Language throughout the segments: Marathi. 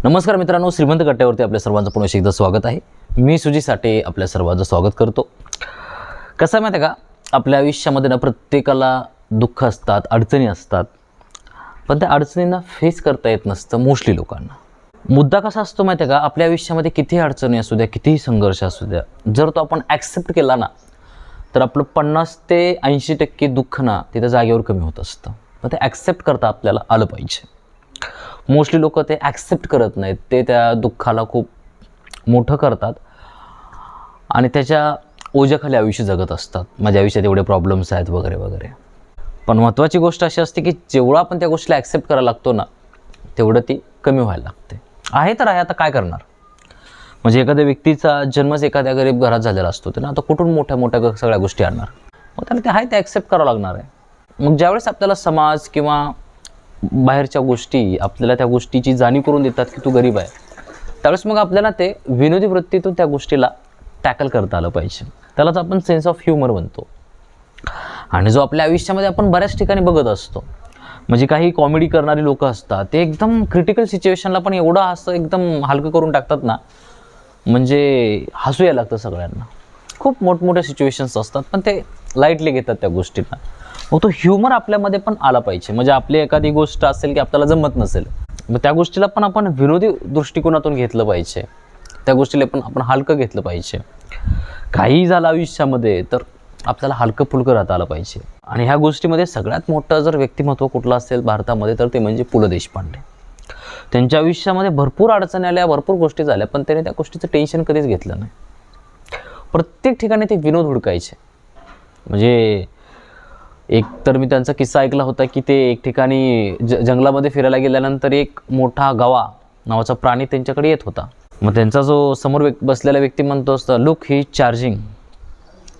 नमस्कार मित्रांनो, श्रीमंत कट्ट्यावरती आपल्या सर्वांचं पुन्हा एकदा स्वागत आहे। मी सुजी साठे आपल्या सर्वांचं स्वागत करतो। कसं आहे माहिती आहे का, आपल्या आयुष्यामध्ये ना प्रत्येकाला दुःख असतात, अडचणी असतात, पण त्या अडचणींना फेस करता येत नसतं मोस्टली लोकांना। मुद्दा कसा असतो माहिती आहे का, आपल्या आयुष्यामध्ये कितीही अडचणी असू द्या, कितीही संघर्ष असू द्या, जर तो आपण ॲक्सेप्ट केला ना तर आपलं 50 ते 80% दुःख ना तिथं जागेवर कमी होत असतं। पण ते ॲक्सेप्ट करता आपल्याला आलं पाहिजे। मोस्टली लोक ते ॲक्सेप्ट करत नाहीत, ते त्या दुःखाला खूप मोठं करतात आणि त्याच्या ओझ्याखाली आयुष्य जगत असतात। माझ्या आयुष्यात एवढे प्रॉब्लेम्स आहेत वगैरे वगैरे। पण महत्त्वाची गोष्ट अशी असते की जेवढं आपण त्या गोष्टीला ॲक्सेप्ट करायला लागतो ना तेवढं ती कमी व्हायला लागते। आहे तर आहे, आता काय करणार। म्हणजे एखाद्या व्यक्तीचा जन्मच एखाद्या गरीब घरात झालेला असतो, तर ना आता कुठून मोठ्या मोठ्या सगळ्या गोष्टी आणणार, मग त्याला ते आहे ते ॲक्सेप्ट करावं लागणार आहे। मग ज्यावेळेस आपल्याला समाज किंवा बाहेरच्या गोष्टी आपल्याला त्या गोष्टीची जाणीव करून देतात की तू गरीब आहे, त्यावेळेस मग आपल्याला ते विनोदी वृत्तीतून त्या गोष्टीला टॅकल करता आलं पाहिजे। त्यालाच आपण सेन्स ऑफ ह्युमर म्हणतो। आणि जो आपल्या आयुष्यामध्ये आपण बऱ्याच ठिकाणी बघत असतो, म्हणजे काही कॉमेडी करणारी लोक असतात, ते एकदम क्रिटिकल सिच्युएशनला पण एवढं असं एकदम हलकं करून टाकतात ना, म्हणजे हसू यायला लागतं सगळ्यांना। खूप मोठमोठ्या सिच्युएशन्स असतात पण ते लाईटली घेतात त्या गोष्टींना। मग तो ह्युमर आपल्यामध्ये पण आला पाहिजे। म्हणजे आपली एखादी गोष्ट असेल की आपल्याला जमत नसेल, मग त्या गोष्टीला पण आपण विनोदी दृष्टिकोनातून घेतलं पाहिजे, त्या गोष्टीला पण आपण हलकं घेतलं पाहिजे। काही झालं आयुष्यामध्ये तर आपल्याला हलकं फुलकं राहता आलं पाहिजे। आणि ह्या गोष्टीमध्ये सगळ्यात मोठं जर व्यक्तिमत्व कुठलं असेल भारतामध्ये तर ते म्हणजे पु ल देशपांडे। त्यांच्या आयुष्यामध्ये भरपूर अडचणी आल्या, भरपूर गोष्टी झाल्या, पण त्याने त्या गोष्टीचं टेन्शन कधीच घेतलं नाही। प्रत्येक ठिकाणी ते विनोद हुडकायचे। म्हणजे एक तर मी त्यांचा किस्सा ऐकला होता की ते एक ठिकाणी जंगलामध्ये फिरायला गेल्यानंतर एक मोठा गवा नावाचा प्राणी त्यांच्याकडे येत होता। मग त्यांचा जो समोर बसलेला व्यक्ती म्हणतो असतं, लुक ही चार्जिंग।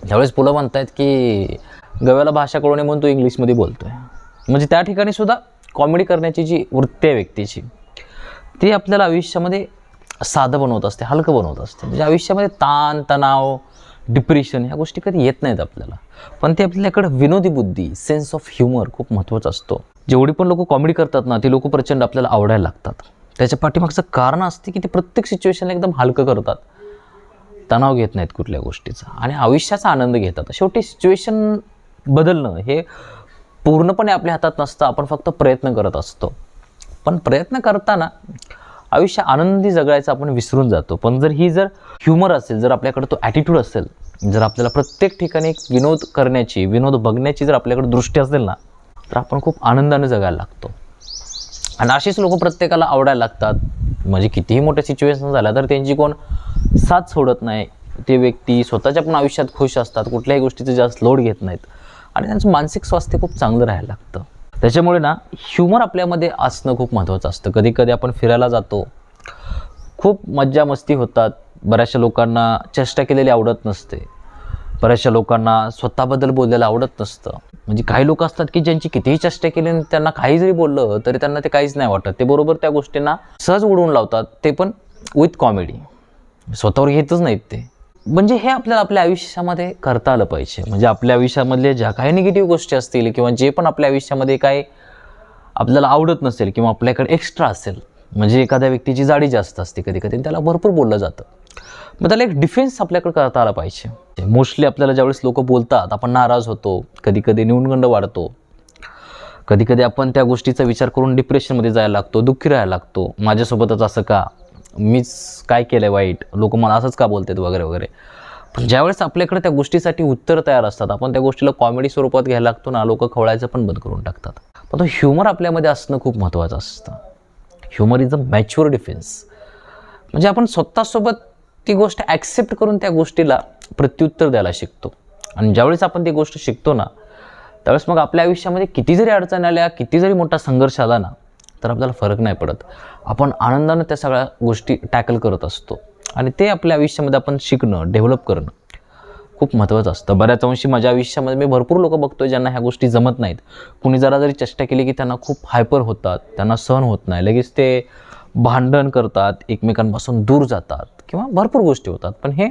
ज्यावेळेस पुलं म्हणतायत की गव्याला भाषा कळू नये म्हणून तो इंग्लिशमध्ये बोलतोय। म्हणजे त्या ठिकाणी सुद्धा कॉमेडी करण्याची जी वृत्ती आहे व्यक्तीची, ती आपल्याला आयुष्यामध्ये साधं बनवत असते, हलकं बनवत असते। म्हणजे आयुष्यामध्ये ताण तणाव डिप्रेशन ह्या गोष्टी कधी येत नाहीत आपल्याला, पण ते आपल्याकडे विनोदी बुद्धी सेन्स ऑफ ह्युमर खूप महत्त्वाचा असतो। जेवढी पण लोक कॉमेडी करतात ना ती लोक प्रचंड आपल्याला आवडायला लागतात। त्याच्या पाठीमागचं कारण असते की ते प्रत्येक सिच्युएशनला एकदम हलकं करतात, तणाव घेत नाहीत कुठल्या गोष्टीचा आणि आयुष्याचा आनंद घेतात। शेवटी सिच्युएशन बदलणं हे पूर्णपणे आपल्या हातात नसतं, आपण फक्त प्रयत्न करत असतो। पण प्रयत्न करताना आयुष्य आनंदी जगायचं आपण विसरून जातो। पण जर ह्युमर असेल, जर आपल्याकडे तो ॲटिट्यूड असेल, जर आपल्याला प्रत्येक ठिकाणी एक विनोद करण्याची, विनोद बघण्याची जर आपल्याकडे दृष्टी असेल ना, तर आपण खूप आनंदाने जगायला लागतो। आणि अशीच लोक प्रत्येकाला आवडायला लागतात। म्हणजे कितीही मोठ्या सिच्युएशन झाल्या तर त्यांची कोण साथ सोडत नाही। ते व्यक्ती स्वतःच्या पण आयुष्यात खुश असतात, कुठल्याही गोष्टीचं जास्त लोड घेत नाहीत आणि त्यांचं मानसिक स्वास्थ्य खूप चांगलं राहायला लागतं। त्याच्यामुळे ना ह्युमर आपल्यामध्ये असणं खूप महत्त्वाचं असतं। कधी कधी आपण फिरायला जातो, खूप मज्जा मस्ती होतात, बऱ्याचशा लोकांना चेष्टा केलेली आवडत नसते, बऱ्याचशा लोकांना स्वतःबद्दल बोललेलं आवडत नसतं। म्हणजे काही लोक असतात की ज्यांची कितीही चेष्टा केली त्यांना काही जरी बोललं तरी त्यांना ते काहीच नाही वाटत, ते बरोबर त्या गोष्टींना सहज उडवून लावतात, ते पण विथ कॉमेडी, स्वतःवर घेतच नाहीत ते। म्हणजे हे आपल्याला आपल्या आयुष्यामध्ये करता आलं पाहिजे। म्हणजे आपल्या आयुष्यामधले ज्या काही निगेटिव्ह गोष्टी असतील किंवा जे पण आपल्या आयुष्यामध्ये काय आपल्याला आवडत नसेल किंवा आपल्याकडे एक्स्ट्रा असेल, म्हणजे एखाद्या व्यक्तीची जाडी जास्त असते कधी कधी, त्याला भरपूर बोललं जातं, मग त्याला एक डिफेन्स आपल्याकडे करता आला पाहिजे। मोस्टली आपल्याला ज्यावेळेस लोक बोलतात आपण नाराज होतो, कधी कधी न्यूनगंड वाढतो, कधी कधी आपण त्या गोष्टीचा विचार करून डिप्रेशनमध्ये जायला लागतो, दुःखी राहायला लागतो। माझ्यासोबतच असं का, मीच काय केलं आहे वाईट, लोक मला असंच का बोलतात वगैरे वगैरे। पण ज्यावेळेस आपल्याकडे त्या गोष्टीसाठी उत्तर तयार असतात, आपण त्या गोष्टीला कॉमेडी स्वरूपात घ्यायला लागतो ना, लोक खवळायचं पण बंद करून टाकतात। पण तो ह्युमर आपल्यामध्ये असणं खूप महत्त्वाचं असतं। Humour is a mature defence. म्हणजे आपण स्वतःसोबत ती गोष्ट ॲक्सेप्ट करून त्या गोष्टीला प्रत्युत्तर द्यायला शिकतो। आणि ज्यावेळेस आपण ती गोष्ट शिकतो ना, त्यावेळेस मग आपल्या आयुष्यामध्ये किती जरी अडचण आल्या, किती जरी मोठा संघर्ष आला ना, तर आपल्याला फरक नाही पडत। आपण आनंदानं त्या सगळ्या गोष्टी टॅकल करत असतो आणि ते आपल्या आयुष्यामध्ये आपण शिकणं, डेव्हलप करणं खूप महत्त्वाचं असतं। बऱ्याच अंशी माझ्या आयुष्यामध्ये मी भरपूर लोक बघतोय ज्यांना ह्या गोष्टी जमत नाहीत। कुणी जरा जरी चेष्टा केली की त्यांना खूप हायपर होतात, त्यांना सहन होत नाही, लगेच ते भांडण करतात, एकमेकांपासून दूर जातात किंवा भरपूर गोष्टी होतात। पण हे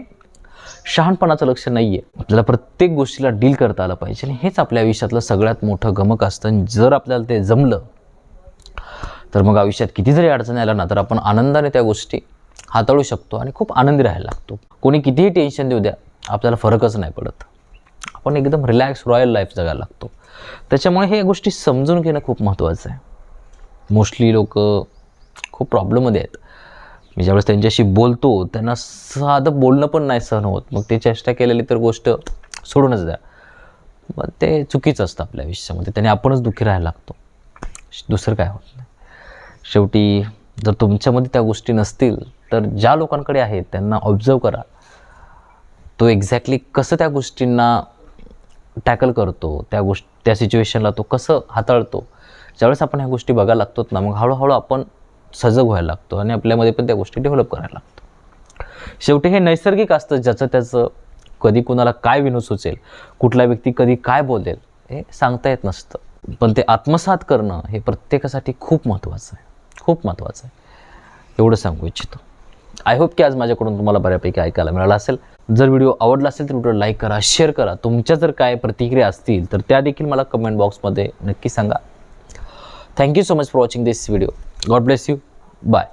शहाणपणाचं लक्ष नाही आहे। आपल्याला प्रत्येक गोष्टीला डील करता आलं पाहिजे आणि हेच आपल्या आयुष्यातलं सगळ्यात मोठं गमक असतं। जर आपल्याला ते जमलं तर मग आयुष्यात किती जरी अडचणी आल्या ना तर आपण आनंदाने त्या गोष्टी हाताळू शकतो आणि खूप आनंदी राहायला लागतो. कोणी कितीही टेन्शन देऊ द्या, आपल्याला फरकच नाही पडत. आपण एकदम रिलॅक्स रॉयल लाईफ जगायला लागतो. त्याच्यामुळे हे गोष्टी समजून घेणं खूप महत्त्वाचं आहे. मोस्टली लोक खूप प्रॉब्लेममध्ये आहेत. मी ज्यावेळेस त्यांच्याशी बोलतो त्यांना साधं बोलणं पण नाही सहन होत. मग ते चेष्टा केलेली तर गोष्ट सोडूनच द्या. मग ते चुकीचं असतं आपल्या आयुष्यामध्ये. त्याने आपणच दुःखी राहायला लागतो, दुसरं काय होत नाही. शेवटी जर तुमच्यामध्ये त्या गोष्टी नसतील तर ज्या लोकांकडे आहेत त्यांना ऑब्झर्व करा. तो एक्झॅक्टली कसं त्या गोष्टींना टॅकल करतो, त्या सिच्युएशनला तो कसं हाताळतो. ज्यावेळेस आपण ह्या गोष्टी बघायला लागतो ना, मग हळूहळू आपण सजग व्हायला लागतो आणि आपल्यामध्ये पण त्या गोष्टी डेव्हलप करायला लागतो. शेवटी हे नैसर्गिक असतं. ज्याचं त्याचं कधी कुणाला काय विनोद सुचेल, कुठला व्यक्ती कधी काय बोलेल हे सांगता येत नसतं. पण ते आत्मसात करणं हे प्रत्येकासाठी खूप महत्त्वाचं आहे, खूप महत्त्वाचं आहे. एवढं सांगू इच्छितो. आय होप की आज माझ्याकडून तुम्हाला बऱ्यापैकी ऐकायला मिळालं असेल. जर व्हिडिओ आवडला असेल तर व्हिडिओ लाईक करा, शेअर करा. तुमच्या जर काय प्रतिक्रिया असतील तर त्या देखील मला कमेंट बॉक्समध्ये नक्की सांगा. Thank you so much for watching this video. God bless you. Bye.